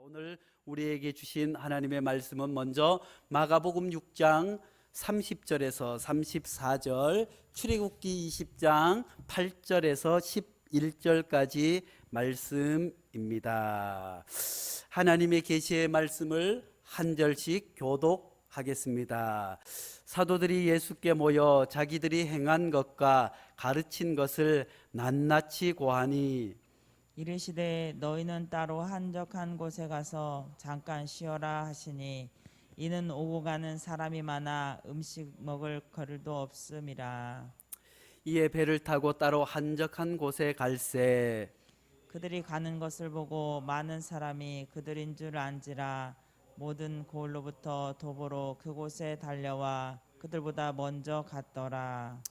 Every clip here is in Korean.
오늘 우리에게 주신 하나님의 말씀은 먼저 마가복음 6장 30절에서 34절, 출애굽기 20장 8절에서 11절까지 말씀입니다. 하나님의 계시의 말씀을 한 절씩 교독하겠습니다. 사도들이 예수께 모여 자기들이 행한 것과 가르친 것을 낱낱이 고하니 이르시되 너희는 따로 한적한 곳에 가서 잠깐 쉬어라 하시니 이는 오고 가는 사람이 많아 음식 먹을 거리도 없음이라. 이에 배를 타고 따로 한적한 곳에 갈새 그들이 가는 것을 보고 많은 사람이 그들인 줄 안지라. 모든 고을로부터 도보로 그곳에 달려와 그들보다 먼저 갔더라.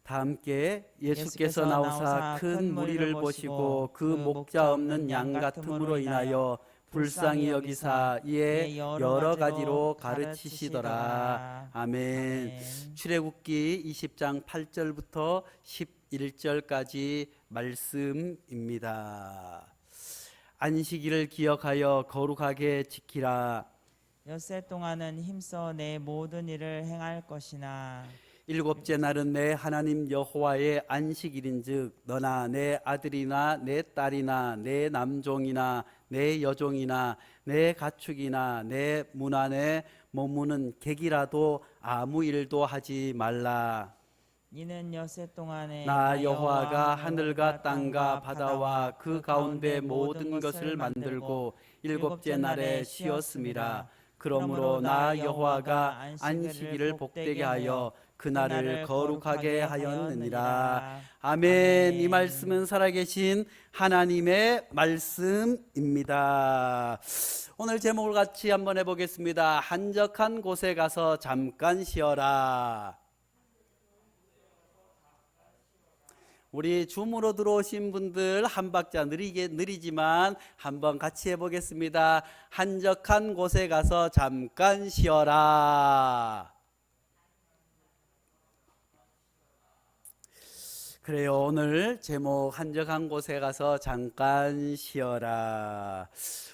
다 함께 예수께서 나오사 큰 무리를 보시고 그 목자 없는 양 같음으로 인하여 불쌍히 여기사 이에 여러 가지로 가르치시더라. 아멘. 출애굽기 20장 8절부터 11절까지 말씀입니다. 안식일을 기억하여 거룩하게 지키라. 엿새 동안은 힘써 내 모든 일을 행할 것이나 일곱째 날은 내 하나님 여호와의 안식일인즉 너나 내 아들이나 내 딸이나 내 남종이나 내 여종이나 내 가축이나 내 문 안에 머무는 객이라도 아무 일도 하지 말라. 이는 엿새 동안에 나 여호와가 하늘과 땅과 바다와 그 가운데 모든 것을 만들고 일곱째 날에 쉬었음이라. 그러므로 나 여호와가 안식일을 복되게 하여 그날을 거룩하게 하였느니라. 아멘. 이 말씀은 살아계신 하나님의 말씀입니다. 오늘 제목을 같이 한번 해보겠습니다. 한적한 곳에 가서 잠깐 쉬어라. 우리 줌으로 들어오신 분들 한 박자 느리지만 한번 같이 해보겠습니다. 한적한 곳에 가서 잠깐 쉬어라. 그래요. 오늘 제목 한적한 곳에 가서 잠깐 쉬어라.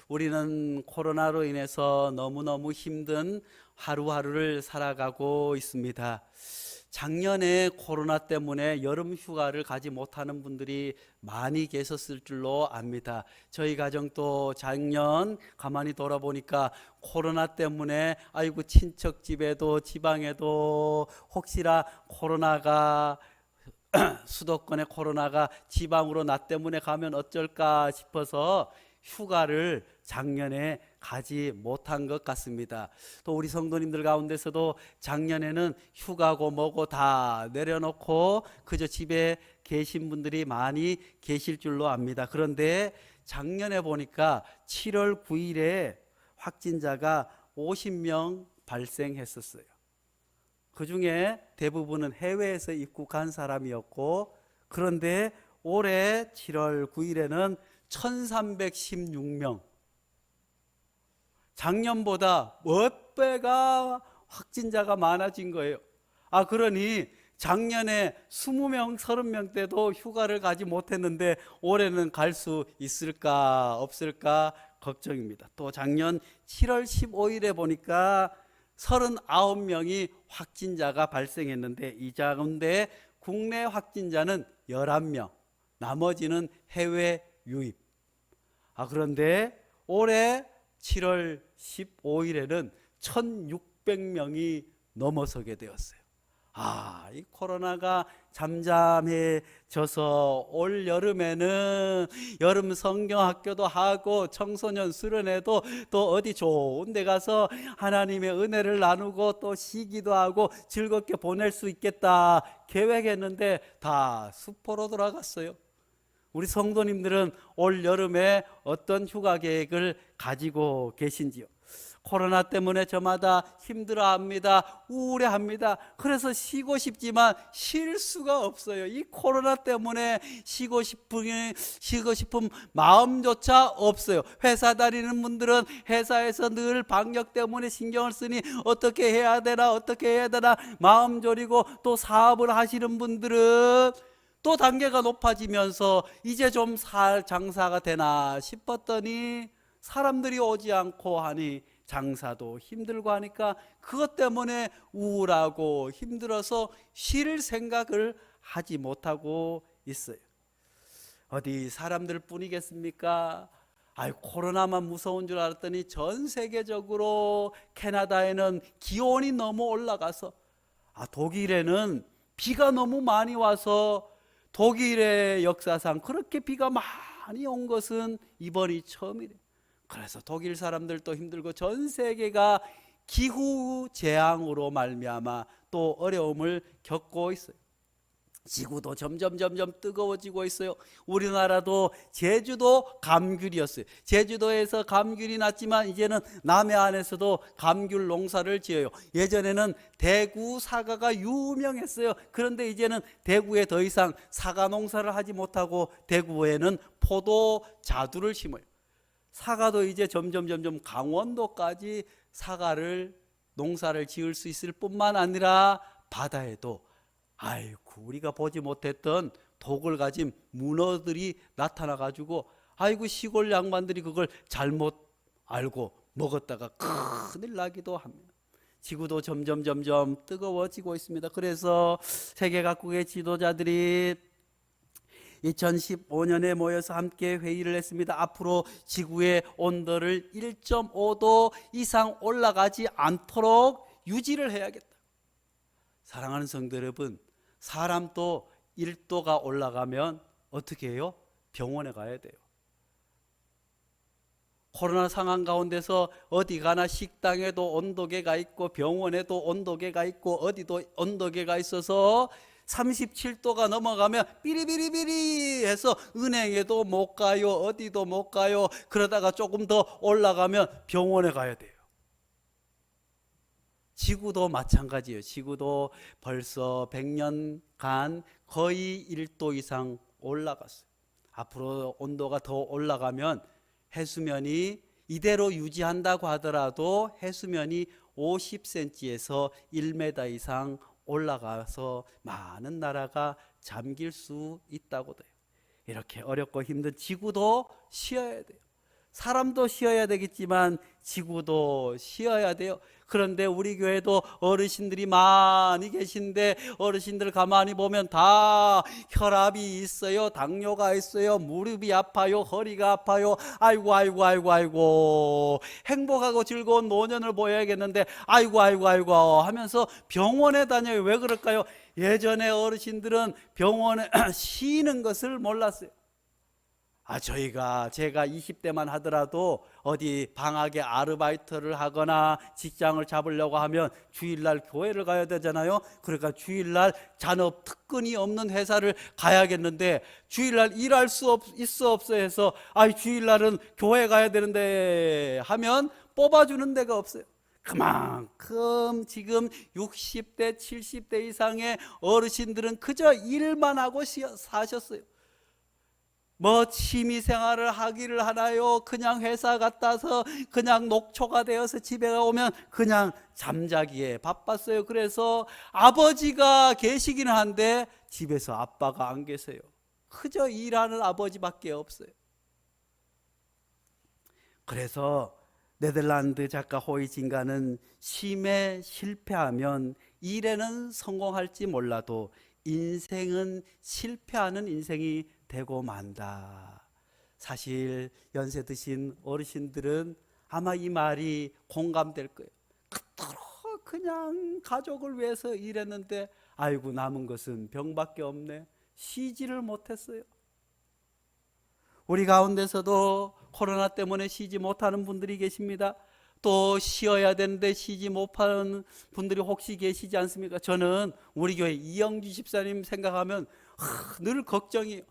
우리는 코로나로 인해서 너무너무 힘든 하루하루를 살아가고 있습니다. 작년에 코로나 때문에 여름 휴가를 가지 못하는 분들이 많이 계셨을 줄로 압니다. 저희 가정도 작년 가만히 돌아보니까 코로나 때문에 아이고 친척 집에도 지방에도 혹시나 코로나가 수도권의 코로나가 지방으로 나 때문에 가면 어쩔까 싶어서 휴가를 작년에 가지 못한 것 같습니다. 또 우리 성도님들 가운데서도 작년에는 휴가고 뭐고 다 내려놓고 그저 집에 계신 분들이 많이 계실 줄로 압니다. 그런데 작년에 보니까 7월 9일에 확진자가 50명 발생했었어요. 그 중에 대부분은 해외에서 입국한 사람이었고, 그런데 올해 7월 9일에는 1316명, 작년보다 몇 배가 확진자가 많아진 거예요. 그러니 작년에 20명, 30명 때도 휴가를 가지 못했는데 올해는 갈 수 있을까 없을까 걱정입니다. 또 작년 7월 15일에 보니까 39명이 확진자가 발생했는데 이 가운데 국내 확진자는 11명, 나머지는 해외 유입. 그런데 올해 7월 15일에는 1600명이 넘어서게 되었어요. 이 코로나가 잠잠해져서 올 여름에는 여름 성경학교도 하고 청소년 수련회도 또 어디 좋은 데 가서 하나님의 은혜를 나누고 또 쉬기도 하고 즐겁게 보낼 수 있겠다 계획했는데 다 수포로 돌아갔어요. 우리 성도님들은 올 여름에 어떤 휴가 계획을 가지고 계신지요? 코로나 때문에 저마다 힘들어합니다. 우울해합니다. 그래서 쉬고 싶지만 쉴 수가 없어요. 이 코로나 때문에 쉬고 싶은 마음조차 없어요. 회사 다니는 분들은 회사에서 늘 방역 때문에 신경을 쓰니 어떻게 해야 되나 마음 졸이고, 또 사업을 하시는 분들은 또 단계가 높아지면서 이제 좀 장사가 되나 싶었더니 사람들이 오지 않고 하니 장사도 힘들고 하니까 그것 때문에 우울하고 힘들어서 쉴 생각을 하지 못하고 있어요. 어디 사람들 뿐이겠습니까? 코로나만 무서운 줄 알았더니 전 세계적으로 캐나다에는 기온이 너무 올라가서, 독일에는 비가 너무 많이 와서 독일의 역사상 그렇게 비가 많이 온 것은 이번이 처음이래요. 그래서 독일 사람들도 힘들고 전 세계가 기후 재앙으로 말미암아 또 어려움을 겪고 있어요. 지구도 점점 뜨거워지고 있어요. 우리나라도 제주도 감귤이었어요. 제주도에서 감귤이 났지만 이제는 남해안에서도 감귤 농사를 지어요. 예전에는 대구 사과가 유명했어요. 그런데 이제는 대구에 더 이상 사과 농사를 하지 못하고 대구에는 포도 자두를 심어요. 사과도 이제 점점 강원도까지 사과를 농사를 지을 수 있을 뿐만 아니라 바다에도 우리가 보지 못했던 독을 가진 문어들이 나타나 가지고 시골 양반들이 그걸 잘못 알고 먹었다가 큰일 나기도 합니다. 지구도 점점 뜨거워지고 있습니다. 그래서 세계 각국의 지도자들이 2015년에 모여서 함께 회의를 했습니다. 앞으로 지구의 온도를 1.5도 이상 올라가지 않도록 유지를 해야겠다. 사랑하는 성도 여러분, 사람도 1도가 올라가면 어떻게 해요? 병원에 가야 돼요. 코로나 상황 가운데서 어디 가나 식당에도 온도계가 있고 병원에도 온도계가 있고 어디도 온도계가 있어서 37도가 넘어가면 삐리비리비리 해서 은행에도 못 가요, 어디도 못 가요. 그러다가 조금 더 올라가면 병원에 가야 돼요. 지구도 마찬가지예요. 지구도 벌써 100년간 거의 1도 이상 올라갔어요. 앞으로 온도가 더 올라가면 해수면이 이대로 유지한다고 하더라도 해수면이 50cm에서 1m 이상 올라가서 많은 나라가 잠길 수 있다고 돼요. 이렇게 어렵고 힘든 지구도 쉬어야 돼요. 사람도 쉬어야 되겠지만 지구도 쉬어야 돼요. 그런데 우리 교회도 어르신들이 많이 계신데 어르신들 가만히 보면 다 혈압이 있어요, 당뇨가 있어요, 무릎이 아파요, 허리가 아파요. 아이고 행복하고 즐거운 노년을 보여야겠는데 아이고 하면서 병원에 다녀요. 왜 그럴까요? 예전에 어르신들은 병원에 쉬는 것을 몰랐어요. 제가 20대만 하더라도 어디 방학에 아르바이트를 하거나 직장을 잡으려고 하면 주일날 교회를 가야 되잖아요. 그러니까 주일날 잔업 특근이 없는 회사를 가야겠는데 주일날 일할 수 있어 없어 해서 주일날은 교회 가야 되는데 하면 뽑아주는 데가 없어요. 그만큼 지금 60대 70대 이상의 어르신들은 그저 일만 하고 사셨어요. 취미생활을 하기를 하나요? 그냥 회사 갔다 와서 그냥 녹초가 되어서 집에 오면 그냥 잠자기에 바빴어요. 그래서 아버지가 계시기는 한데 집에서 아빠가 안 계세요. 그저 일하는 아버지밖에 없어요. 그래서 네덜란드 작가 호이징가는 쉼에 실패하면 일에는 성공할지 몰라도 인생은 실패하는 인생이 되고 만다. 사실 연세 드신 어르신들은 아마 이 말이 공감될 거예요. 그토록 그냥 가족을 위해서 일했는데 남은 것은 병밖에 없네. 쉬지를 못했어요. 우리 가운데서도 코로나 때문에 쉬지 못하는 분들이 계십니다. 또 쉬어야 되는데 쉬지 못하는 분들이 혹시 계시지 않습니까? 저는 우리 교회 이영주 집사님 생각하면 늘 걱정이에요.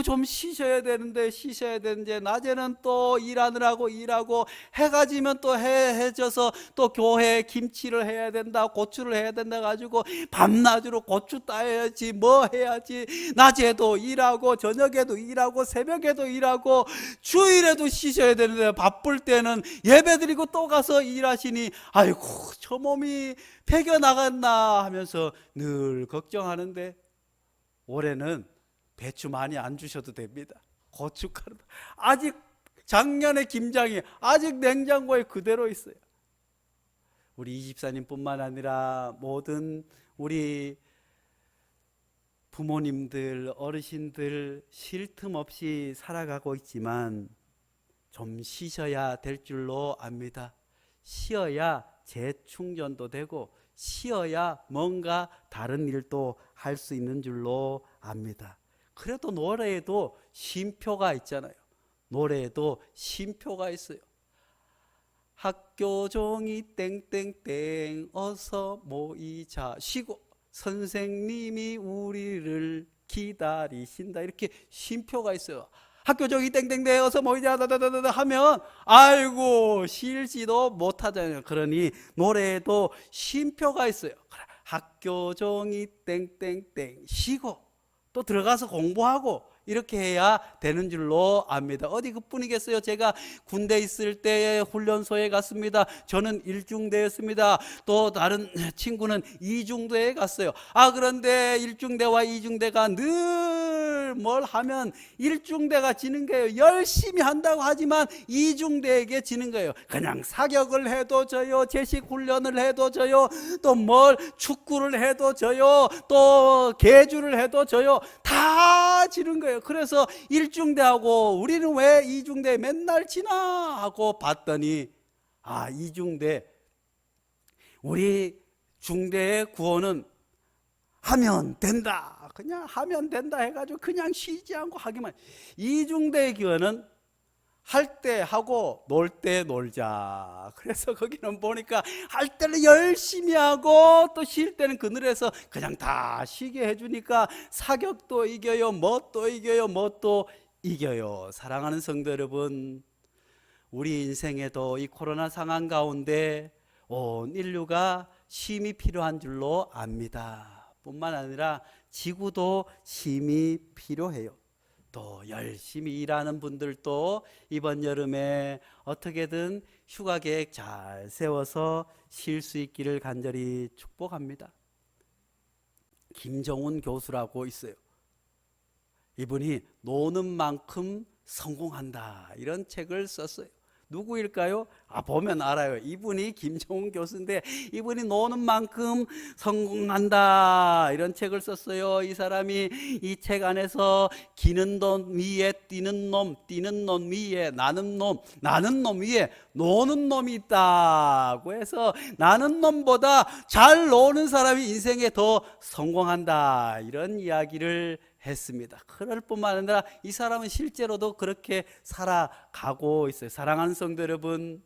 좀 쉬셔야 되는데 낮에는 또 일하느라고 일하고 해가 지면 또 해져서 또 교회에 김치를 해야 된다, 고추를 해야 된다 가지고 밤낮으로 고추 따야지 뭐 해야지 낮에도 일하고 저녁에도 일하고 새벽에도 일하고 주일에도 쉬셔야 되는데 바쁠 때는 예배드리고 또 가서 일하시니 저 몸이 배겨 나갔나 하면서 늘 걱정하는데 올해는 배추 많이 안 주셔도 됩니다. 고춧가루 아직 작년에 김장이 아직 냉장고에 그대로 있어요. 우리 이집사님뿐만 아니라 모든 우리 부모님들, 어르신들 쉴 틈 없이 살아가고 있지만 좀 쉬셔야 될 줄로 압니다. 쉬어야 재충전도 되고 쉬어야 뭔가 다른 일도 할 수 있는 줄로 압니다. 그래도 노래에도 쉼표가 있잖아요. 노래에도 쉼표가 있어요. 학교 종이 땡땡땡 어서 모이자 쉬고 선생님이 우리를 기다리신다. 이렇게 쉼표가 있어요. 학교 종이 땡땡땡 어서 모이자 다다다다 하면 아이고 쉬지도 못하잖아요. 그러니 노래에도 쉼표가 있어요. 학교 종이 땡땡땡 쉬고 또 들어가서 공부하고 이렇게 해야 되는 줄로 압니다. 어디 그뿐이겠어요. 제가 군대 있을 때 훈련소에 갔습니다. 저는 1중대였습니다. 또 다른 친구는 2중대에 갔어요. 그런데 1중대와 2중대가 늘 뭘 하면 1중대가 지는 거예요. 열심히 한다고 하지만 2중대에게 지는 거예요. 그냥 사격을 해도 져요. 제식 훈련을 해도 져요. 또 뭘 축구를 해도 져요. 또 계주를 해도 져요. 다 지는 거예요. 그래서 1중대하고 우리는 왜 2중대 맨날 지나 하고 봤더니 2중대 우리 중대의 구호는 하면 된다. 그냥 하면 된다 해가지고 그냥 쉬지 않고 하기만. 2중대의 기원은 할 때 하고 놀 때 놀자. 그래서 거기는 보니까 할 때는 열심히 하고 또 쉴 때는 그늘에서 그냥 다 쉬게 해주니까 사격도 이겨요, 뭣도 이겨요, 뭣도 이겨요. 사랑하는 성도 여러분, 우리 인생에도 이 코로나 상황 가운데 온 인류가 쉼이 필요한 줄로 압니다. 뿐만 아니라 지구도 쉼이 필요해요. 또 열심히 일하는 분들도 이번 여름에 어떻게든 휴가 계획 잘 세워서 쉴 수 있기를 간절히 축복합니다. 김정훈 교수라고 있어요. 이분이 노는 만큼 성공한다 이런 책을 썼어요. 누구일까요? 보면 알아요. 이분이 김정훈 교수인데 이분이 노는 만큼 성공한다 이런 책을 썼어요. 이 사람이 이 책 안에서 기는 놈 위에 뛰는 놈 위에 나는 놈 위에 노는 놈이 있다고 해서 나는 놈보다 잘 노는 사람이 인생에 더 성공한다 이런 이야기를 했습니다. 그럴 뿐만 아니라 이 사람은 실제로도 그렇게 살아가고 있어요. 사랑하는 성도 여러분,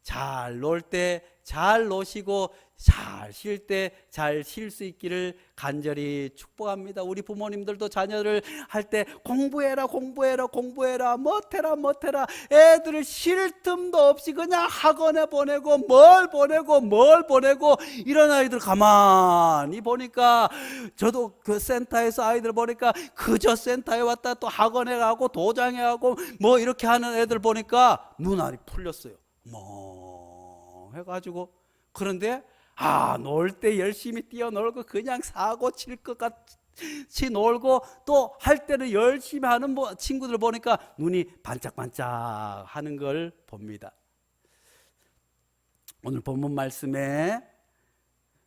잘 놀 때 잘 노시고 잘 쉴 때 잘 쉴 수 있기를 간절히 축복합니다. 우리 부모님들도 자녀를 할 때 공부해라 못해라 애들을 쉴 틈도 없이 그냥 학원에 보내고 뭘 보내고 이런 아이들 가만히 보니까 저도 그 센터에서 아이들 보니까 그저 센터에 왔다 또 학원에 가고 도장에 가고 뭐 이렇게 하는 애들 보니까 눈알이 풀렸어요. 해가지고 그런데 놀 때 열심히 뛰어놀고 그냥 사고 칠 것 같이 놀고 또 할 때는 열심히 하는 친구들 보니까 눈이 반짝반짝 하는 걸 봅니다. 오늘 본문 말씀에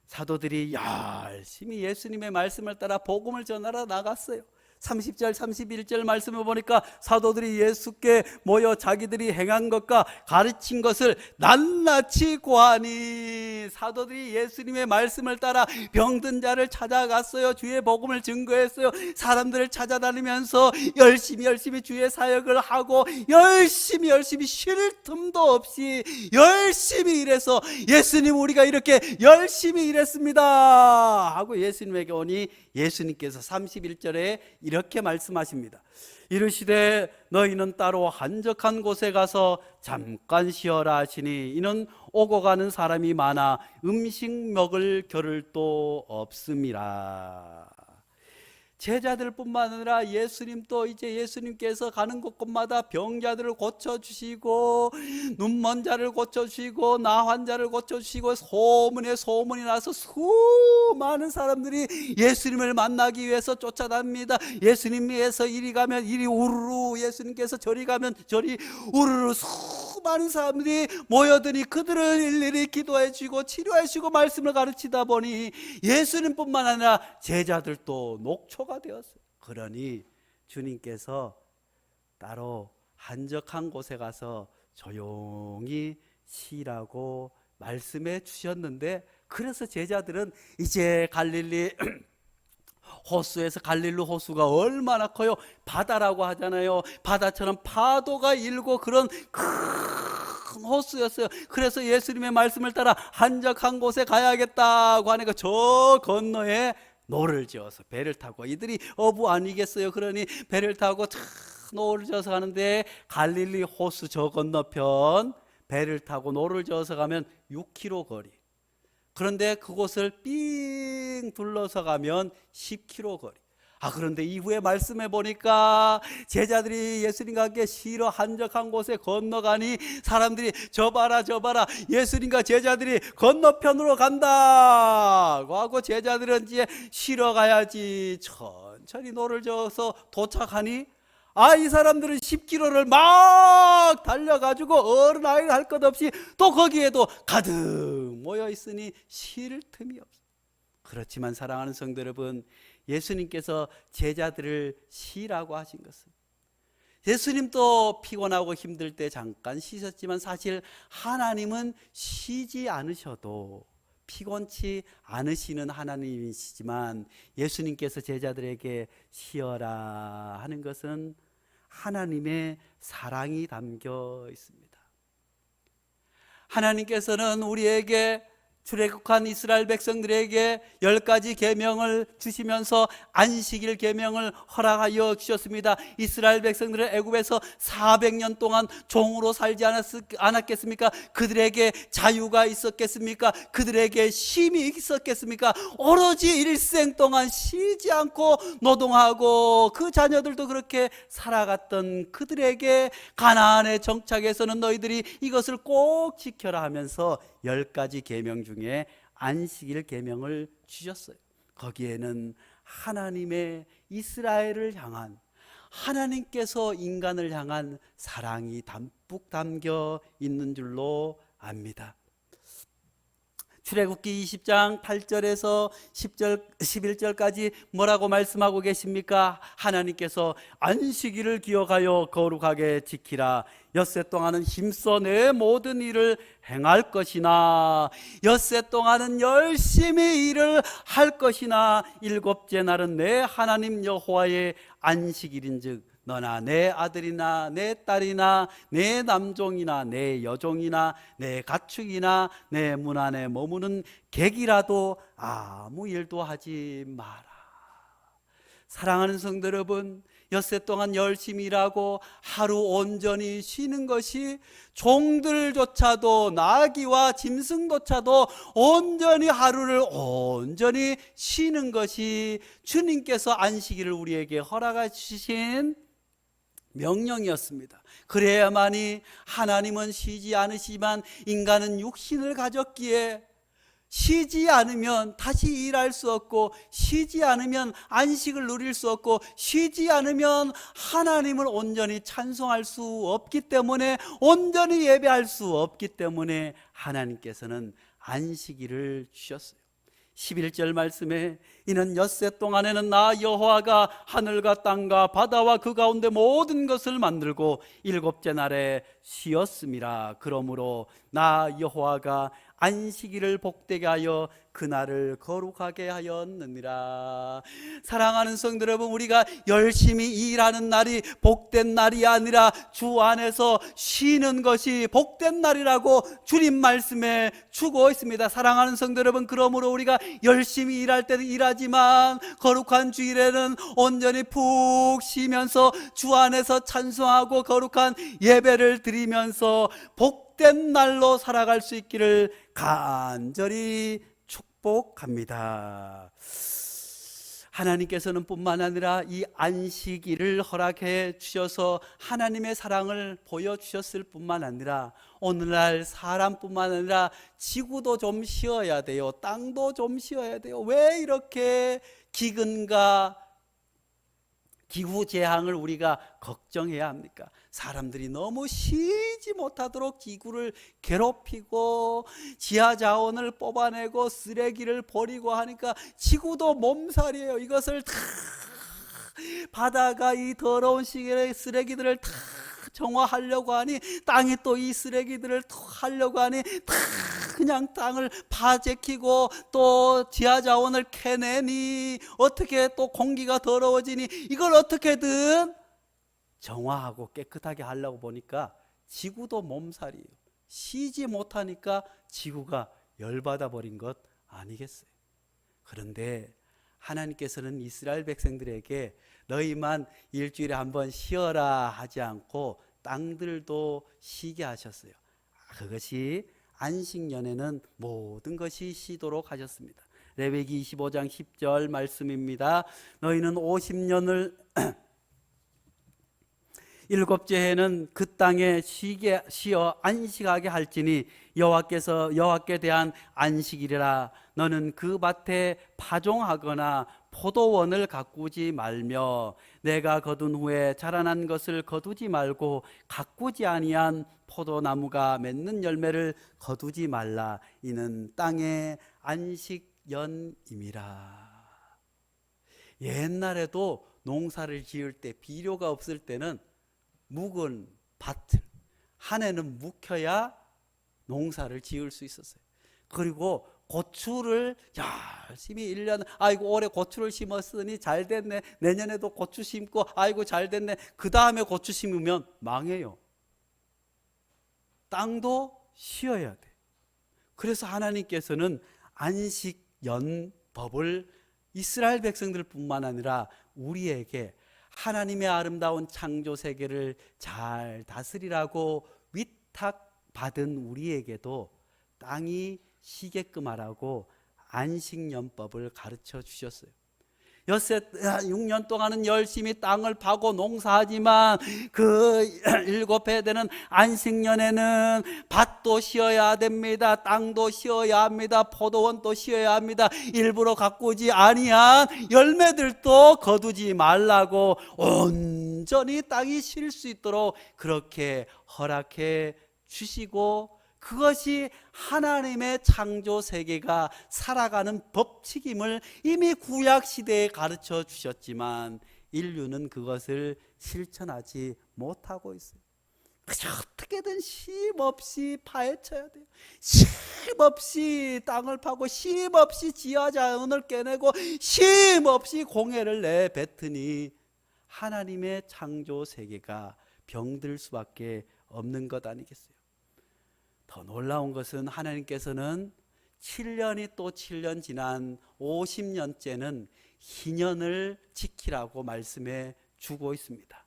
사도들이 열심히 예수님의 말씀을 따라 복음을 전하러 나갔어요. 30절 31절 말씀을 보니까 사도들이 예수께 모여 자기들이 행한 것과 가르친 것을 낱낱이 고하니 사도들이 예수님의 말씀을 따라 병든 자를 찾아갔어요. 주의 복음을 증거했어요. 사람들을 찾아다니면서 열심히 주의 사역을 하고 열심히 쉴 틈도 없이 열심히 일해서 예수님 우리가 이렇게 열심히 일했습니다 하고 예수님에게 오니 예수님께서 31절에 이렇게 말씀하십니다. 이르시되 너희는 따로 한적한 곳에 가서 잠깐 쉬어라 하시니 이는 오고 가는 사람이 많아 음식 먹을 겨를도 없음이라. 제자들뿐만 아니라 예수님도 이제 예수님께서 가는 곳곳마다 병자들을 고쳐주시고 눈먼 자를 고쳐주시고 나 환자를 고쳐주시고 소문에 소문이 나서 수많은 사람들이 예수님을 만나기 위해서 쫓아답니다. 예수님께서 이리 가면 이리 우르르, 예수님께서 저리 가면 저리 우르르, 수많은 사람들이 모여드니 그들을 일일이 기도해 주고 치료해 주고 말씀을 가르치다 보니 예수님뿐만 아니라 제자들도 녹초가 되었어요. 그러니 주님께서 따로 한적한 곳에 가서 조용히 쉬라고 말씀해 주셨는데, 그래서 제자들은 이제 갈릴리 호수에서, 갈릴리 호수가 얼마나 커요? 바다라고 하잖아요. 바다처럼 파도가 일고 그런 큰 호수였어요. 그래서 예수님의 말씀을 따라 한적한 곳에 가야겠다고 하니까 저 건너에 노를 지어서 배를 타고, 이들이 어부 아니겠어요? 그러니 배를 타고 노를 지어서 가는데, 갈릴리 호수 저 건너편 배를 타고 노를 지어서 가면 6km 거리, 그런데 그곳을 삥 둘러서 가면 10km 거리. 그런데 이후에 말씀해 보니까 제자들이 예수님과 함께 쉬러 한적한 곳에 건너가니 사람들이 저 봐라 예수님과 제자들이 건너편으로 간다고 하고, 제자들은 이제 쉬러 가야지 천천히 노를 저어서 도착하니 이 사람들은 10km를 막 달려가지고 어른 아이 할 것 없이 또 거기에도 가득 모여 있으니 쉴 틈이 없어요. 그렇지만 사랑하는 성도 여러분, 예수님께서 제자들을 쉬라고 하신 것은, 예수님도 피곤하고 힘들 때 잠깐 쉬셨지만 사실 하나님은 쉬지 않으셔도 피곤치 않으시는 하나님이시지만, 예수님께서 제자들에게 쉬어라 하는 것은 하나님의 사랑이 담겨 있습니다. 하나님께서는 우리에게, 출애굽한 이스라엘 백성들에게 10가지 계명을 주시면서 안식일 계명을 허락하여 주셨습니다. 이스라엘 백성들은 애굽에서 400년 동안 종으로 살지 않았겠습니까? 그들에게 자유가 있었겠습니까? 그들에게 쉼이 있었겠습니까? 오로지 일생 동안 쉬지 않고 노동하고 그 자녀들도 그렇게 살아갔던 그들에게 가나안에 정착해서는 너희들이 이것을 꼭 지켜라 하면서 10가지 계명 중에 안식일 계명을 주셨어요. 거기에는 하나님의 이스라엘을 향한, 하나님께서 인간을 향한 사랑이 담뿍 담겨 있는 줄로 압니다. 출애굽기 20장 8절에서 11절까지 뭐라고 말씀하고 계십니까? 하나님께서 안식일을 기억하여 거룩하게 지키라. 엿새 동안은 힘써 내 모든 일을 행할 것이나, 엿새 동안은 열심히 일을 할 것이나, 일곱째 날은 내 하나님 여호와의 안식일인즉 너나 내 아들이나 내 딸이나 내 남종이나 내 여종이나 내 가축이나 내 문 안에 머무는 객이라도 아무 일도 하지 마라. 사랑하는 성도 여러분, 엿새 동안 열심히 일하고 하루 온전히 쉬는 것이, 종들조차도 나귀와 짐승조차도 온전히 하루를 온전히 쉬는 것이 주님께서 안식일을 우리에게 허락해 주신 명령이었습니다. 그래야만이, 하나님은 쉬지 않으시지만 인간은 육신을 가졌기에 쉬지 않으면 다시 일할 수 없고, 쉬지 않으면 안식을 누릴 수 없고, 쉬지 않으면 하나님을 온전히 찬송할 수 없기 때문에, 온전히 예배할 수 없기 때문에 하나님께서는 안식일을 주셨어요. 11절 말씀에 이는 엿새 동안에는 나 여호와가 하늘과 땅과 바다와 그 가운데 모든 것을 만들고 일곱째 날에 쉬었음이라. 그러므로 나 여호와가 안식일을 복되게 하여 그날을 거룩하게 하였느니라. 사랑하는 성도 여러분, 우리가 열심히 일하는 날이 복된 날이 아니라 주 안에서 쉬는 것이 복된 날이라고 주님 말씀에 주고 있습니다. 사랑하는 성도 여러분, 그러므로 우리가 열심히 일할 때는 일하지만 거룩한 주일에는 온전히 푹 쉬면서 주 안에서 찬송하고 거룩한 예배를 드리면서 복된 날로 살아갈 수 있기를 간절히 축복합니다. 하나님께서는 뿐만 아니라 이 안식일을 허락해 주셔서 하나님의 사랑을 보여주셨을 뿐만 아니라 오늘날 사람뿐만 아니라 지구도 좀 쉬어야 돼요. 땅도 좀 쉬어야 돼요. 왜 이렇게 기근과 기후재앙을 우리가 걱정해야 합니까? 사람들이 너무 쉬지 못하도록 지구를 괴롭히고 지하자원을 뽑아내고 쓰레기를 버리고 하니까 지구도 몸살이에요. 이것을 다 바다가 이 더러운 시기에 쓰레기들을 다 정화하려고 하니 땅이 또 이 쓰레기들을 또 하려고 하니 다 그냥 땅을 파재키고 또 지하자원을 캐내니 어떻게 또 공기가 더러워지니 이걸 어떻게든 정화하고 깨끗하게 하려고 보니까 지구도 몸살이에요. 쉬지 못하니까 지구가 열받아 버린 것 아니겠어요? 그런데 하나님께서는 이스라엘 백성들에게 너희만 일주일에 한 번 쉬어라 하지 않고 땅들도 쉬게 하셨어요. 그것이 안식년에는 모든 것이 쉬도록 하셨습니다. 레위기 25장 10절 말씀입니다. 너희는 50년을 일곱째 해는 그 땅에 쉬어 안식하게 할지니 여호와께 대한 안식일이라. 너는 그 밭에 파종하거나 포도원을 가꾸지 말며 내가 거둔 후에 자라난 것을 거두지 말고 가꾸지 아니한 포도나무가 맺는 열매를 거두지 말라. 이는 땅의 안식년임이라. 옛날에도 농사를 지을 때 비료가 없을 때는 묵은 밭을 한 해는 묵혀야 농사를 지을 수 있었어요. 그리고 고추를 열심히 1년 아이고 올해 고추를 심었으니 잘 됐네, 내년에도 고추 심고 아이고 잘 됐네, 그 다음에 고추 심으면 망해요. 땅도 쉬어야 돼. 그래서 하나님께서는 안식연법을 이스라엘 백성들 뿐만 아니라 우리에게 하나님의 아름다운 창조 세계를 잘 다스리라고 위탁받은 우리에게도 땅이 쉬게끔 하라고 안식년법을 가르쳐 주셨어요. 6년 동안은 열심히 땅을 파고 농사하지만 그 7해 되는 안식년에는 밭도 쉬어야 됩니다. 땅도 쉬어야 합니다. 포도원도 쉬어야 합니다. 일부러 가꾸지 아니한 열매들도 거두지 말라고 온전히 땅이 쉴 수 있도록 그렇게 허락해 주시고, 그것이 하나님의 창조 세계가 살아가는 법칙임을 이미 구약 시대에 가르쳐 주셨지만 인류는 그것을 실천하지 못하고 있어요. 그저 어떻게든 쉼없이 파헤쳐야 돼요. 쉼없이 땅을 파고 쉼없이 지하자원을 깨내고 쉼없이 공해를 내뱉으니 하나님의 창조 세계가 병들 수밖에 없는 것 아니겠어요? 더 놀라운 것은 하나님께서는 7년이 또 7년 지난 50년째는 희년을 지키라고 말씀해 주고 있습니다.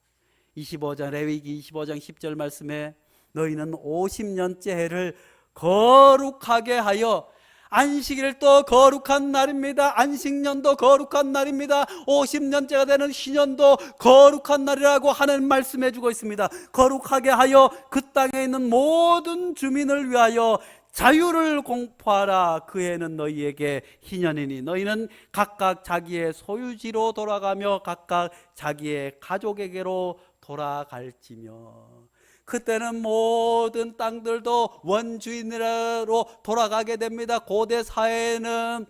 25장 레위기 25장 10절 말씀에 너희는 50년째 해를 거룩하게 하여, 안식일을 또 거룩한 날입니다. 안식년도 거룩한 날입니다. 50년째가 되는 희년도 거룩한 날이라고 하나님 말씀해 주고 있습니다. 거룩하게 하여 그 땅에 있는 모든 주민을 위하여 자유를 공포하라. 그 해는 너희에게 희년이니 너희는 각각 자기의 소유지로 돌아가며 각각 자기의 가족에게로 돌아갈지며. 그때는 모든 땅들도 원주인으로 돌아가게 됩니다. 고대 사회에는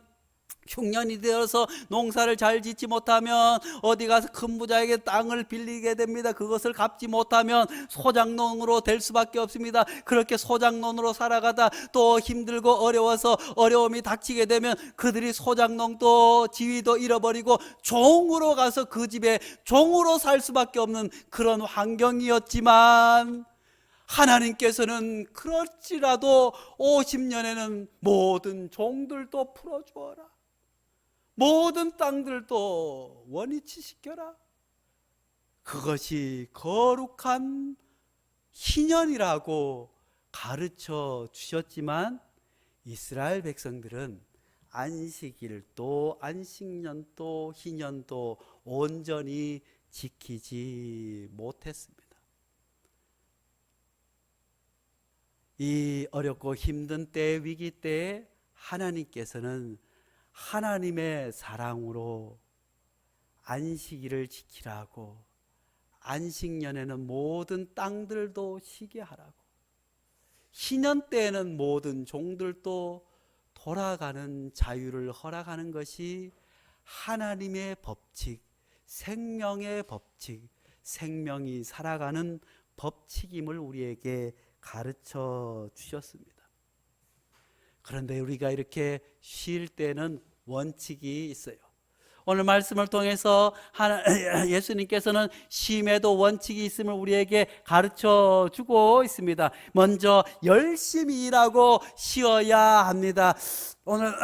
흉년이 되어서 농사를 잘 짓지 못하면 어디 가서 큰 부자에게 땅을 빌리게 됩니다. 그것을 갚지 못하면 소작농으로 될 수밖에 없습니다. 그렇게 소작농으로 살아가다 또 힘들고 어려워서 어려움이 닥치게 되면 그들이 소작농도 지위도 잃어버리고 종으로 가서 그 집에 종으로 살 수밖에 없는 그런 환경이었지만, 하나님께서는 그럴지라도 50년에는 모든 종들도 풀어주어라, 모든 땅들도 원위치 시켜라. 그것이 거룩한 희년이라고 가르쳐 주셨지만 이스라엘 백성들은 안식일도 안식년도 희년도 온전히 지키지 못했습니다. 이 어렵고 힘든 때, 위기 때에 하나님께서는 하나님의 사랑으로 안식일을 지키라고, 안식년에는 모든 땅들도 쉬게 하라고, 희년 때에는 모든 종들도 돌아가는 자유를 허락하는 것이 하나님의 법칙, 생명의 법칙, 생명이 살아가는 법칙임을 우리에게 가르쳐 주셨습니다. 그런데 우리가 이렇게 쉴 때는 원칙이 있어요. 오늘 말씀을 통해서 예수님께서는 쉼에도 원칙이 있음을 우리에게 가르쳐 주고 있습니다. 먼저 열심히 일하고 쉬어야 합니다. 오늘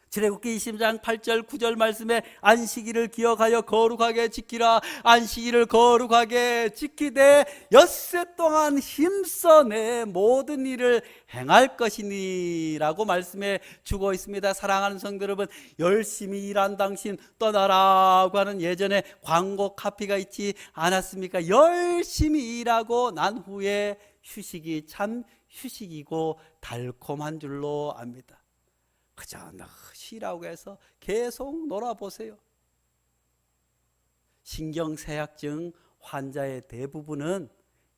출애굽기 20장 8절 9절 말씀에 안식일을 기억하여 거룩하게 지키라. 안식일을 거룩하게 지키되 엿새 동안 힘써 내 모든 일을 행할 것이니 라고 말씀해 주고 있습니다. 사랑하는 성도 여러분, 열심히 일한 당신 떠나라고 하는 예전에 광고 카피가 있지 않았습니까? 열심히 일하고 난 후에 휴식이 참 휴식이고 달콤한 줄로 압니다. 그저 쉬라고 해서 계속 놀아보세요. 신경쇠약증 환자의 대부분은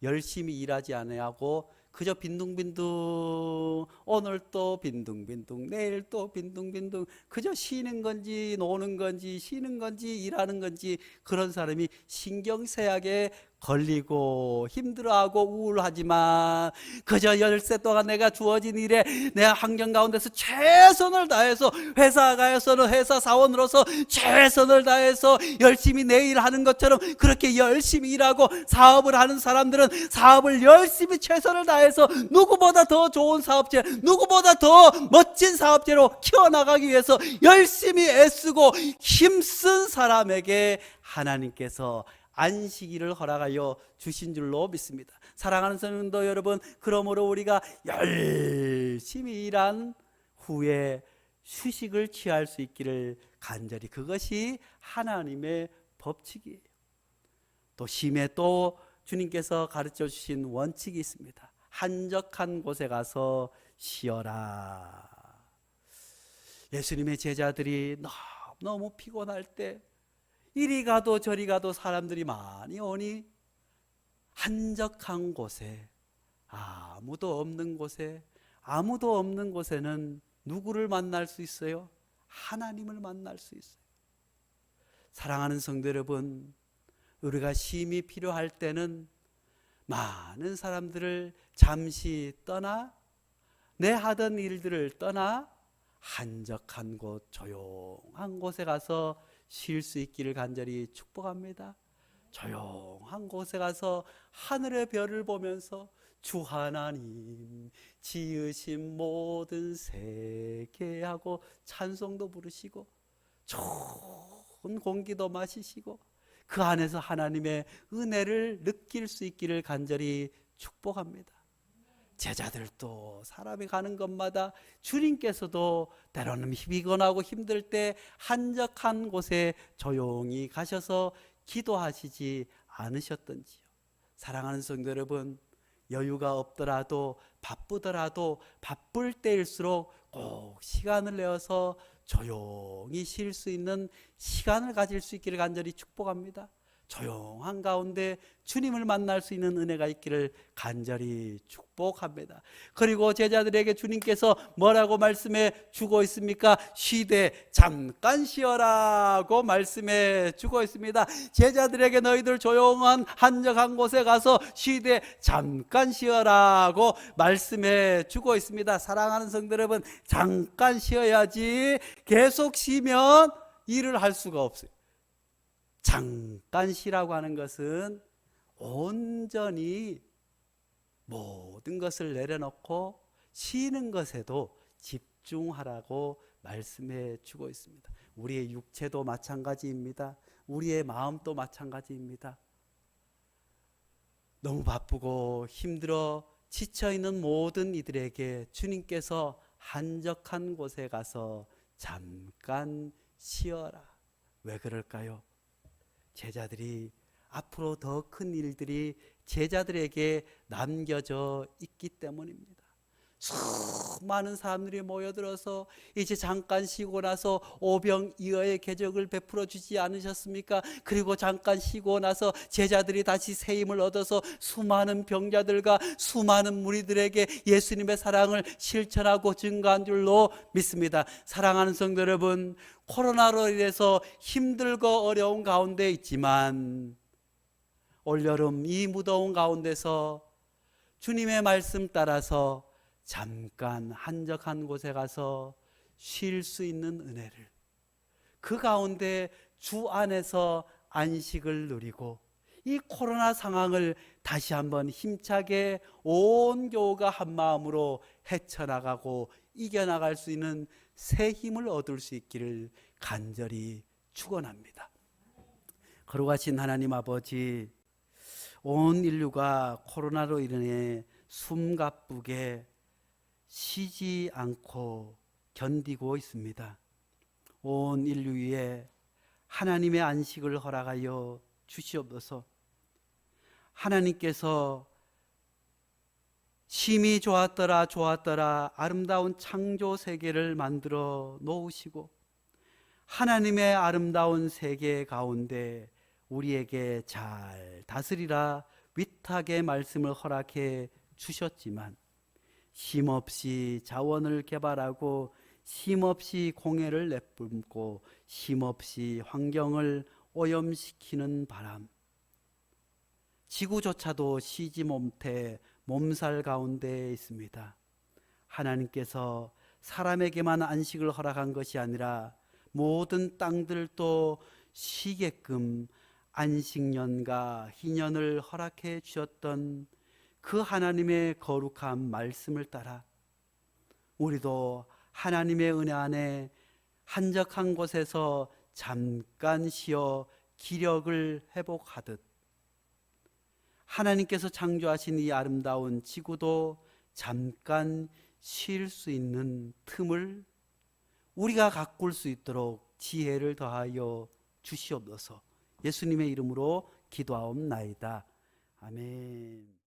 열심히 일하지 않아하고 그저 빈둥빈둥, 오늘 또 빈둥빈둥, 내일 또 빈둥빈둥, 그저 쉬는 건지 노는 건지 쉬는 건지 일하는 건지, 그런 사람이 신경쇠약에 걸리고 힘들어하고 우울하지만 그저 열세 동안 내가 주어진 일에 내가 환경 가운데서 최선을 다해서, 회사 가서는 회사 사원으로서 최선을 다해서 열심히 내 일 하는 것처럼 그렇게 열심히 일하고, 사업을 하는 사람들은 사업을 열심히 최선을 다해서 누구보다 더 좋은 사업체, 누구보다 더 멋진 사업체로 키워나가기 위해서 열심히 애쓰고 힘쓴 사람에게 하나님께서 안식일을 허락하여 주신 줄로 믿습니다. 사랑하는 성도 여러분, 그러므로 우리가 열심히 일한 후에 휴식을 취할 수 있기를 간절히, 그것이 하나님의 법칙이에요. 또 쉼에 또 주님께서 가르쳐 주신 원칙이 있습니다. 한적한 곳에 가서 쉬어라. 예수님의 제자들이 너무 피곤할 때 이리 가도 저리 가도 사람들이 많이 오니 한적한 곳에, 아무도 없는 곳에는 누구를 만날 수 있어요? 하나님을 만날 수 있어요. 사랑하는 성도 여러분, 우리가 쉼이 필요할 때는 많은 사람들을 잠시 떠나, 내 하던 일들을 떠나 한적한 곳, 조용한 곳에 가서 쉴 수 있기를 간절히 축복합니다. 조용한 곳에 가서 하늘의 별을 보면서 주 하나님 지으신 모든 세계하고 찬송도 부르시고 좋은 공기도 마시시고 그 안에서 하나님의 은혜를 느낄 수 있기를 간절히 축복합니다. 제자들도 사람이 가는 곳마다 주님께서도 때로는 피곤하고 힘들 때 한적한 곳에 조용히 가셔서 기도하시지 않으셨던지요. 사랑하는 성도 여러분, 여유가 없더라도 바쁘더라도 바쁠 때일수록 꼭 시간을 내어서 조용히 쉴 수 있는 시간을 가질 수 있기를 간절히 축복합니다. 조용한 가운데 주님을 만날 수 있는 은혜가 있기를 간절히 축복합니다. 그리고 제자들에게 주님께서 뭐라고 말씀해 주고 있습니까? 쉬되 잠깐 쉬어라고 말씀해 주고 있습니다. 제자들에게 너희들 조용한 한적한 곳에 가서 쉬되 잠깐 쉬어라고 말씀해 주고 있습니다. 사랑하는 성도 여러분, 잠깐 쉬어야지 계속 쉬면 일을 할 수가 없어요. 잠깐 쉬라고 하는 것은 온전히 모든 것을 내려놓고 쉬는 것에도 집중하라고 말씀해 주고 있습니다. 우리의 육체도 마찬가지입니다. 우리의 마음도 마찬가지입니다. 너무 바쁘고 힘들어 지쳐있는 모든 이들에게 주님께서 한적한 곳에 가서 잠깐 쉬어라. 왜 그럴까요? 제자들이 앞으로 더 큰 일들이 제자들에게 남겨져 있기 때문입니다. 수많은 사람들이 모여들어서 이제 잠깐 쉬고 나서 오병이어의 궤적을 베풀어 주지 않으셨습니까? 그리고 잠깐 쉬고 나서 제자들이 다시 새 힘을 얻어서 수많은 병자들과 수많은 무리들에게 예수님의 사랑을 실천하고 증거한 줄로 믿습니다. 사랑하는 성도 여러분, 코로나로 인해서 힘들고 어려운 가운데 있지만 올여름 이 무더운 가운데서 주님의 말씀 따라서 잠깐 한적한 곳에 가서 쉴 수 있는 은혜를, 그 가운데 주 안에서 안식을 누리고 이 코로나 상황을 다시 한번 힘차게 온 교우가 한 마음으로 헤쳐나가고 이겨나갈 수 있는 새 힘을 얻을 수 있기를 간절히 축원합니다. 거룩하신 하나님 아버지, 온 인류가 코로나로 인해 숨가쁘게 쉬지 않고 견디고 있습니다. 온 인류 위에 하나님의 안식을 허락하여 주시옵소서. 하나님께서 심히 좋았더라 좋았더라 아름다운 창조 세계를 만들어 놓으시고 하나님의 아름다운 세계 가운데 우리에게 잘 다스리라 위탁의 말씀을 허락해 주셨지만 쉼없이 자원을 개발하고 쉼없이 공해를 내뿜고 쉼없이 환경을 오염시키는 바람, 지구조차도 쉬지 못해 몸살 가운데 있습니다. 하나님께서 사람에게만 안식을 허락한 것이 아니라 모든 땅들도 쉬게끔 안식년과 희년을 허락해 주셨던 그 하나님의 거룩한 말씀을 따라 우리도 하나님의 은혜 안에 한적한 곳에서 잠깐 쉬어 기력을 회복하듯 하나님께서 창조하신 이 아름다운 지구도 잠깐 쉴 수 있는 틈을 우리가 가꿀 수 있도록 지혜를 더하여 주시옵소서. 예수님의 이름으로 기도하옵나이다. 아멘.